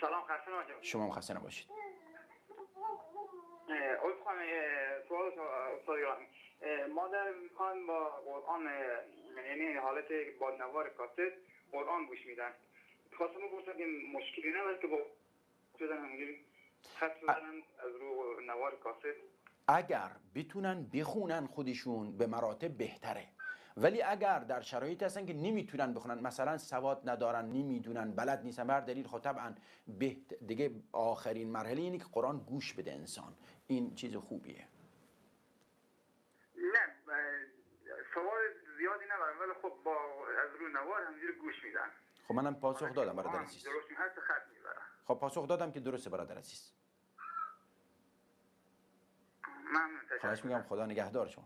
سلام، خسته نباشید. شما هم خسته نباشید. خانم سوال استاد گرامی، ما در میخوان با قرآن، یعنی حالت با نوار کاست قرآن گوش میدن. خواستم بپرسم که مشکلی نداره که با شدن همونجوری خط بزنن از رو نوار کاست؟ اگر بتونن بخونن خودشون به مراتب بهتره، ولی اگر در شرایطی هستن که نمیتونن بخونن، مثلا سواد ندارن، نمیدونن، بلد نیستن، بر دلیل خب طبعا دیگه آخرین مرحله اینه که قرآن گوش بده انسان. این چیز خوبیه. نه سوال زیادی ندارم، ولی خب با از رو نوار همینجوری گوش میدن. خب منم پاسخ دادم برادر عزیز. درست هست، خط میبرن. خب پاسخ دادم که درسته برادر عزیز. ممنون. خواهش میگم، خدا نگهدار شما.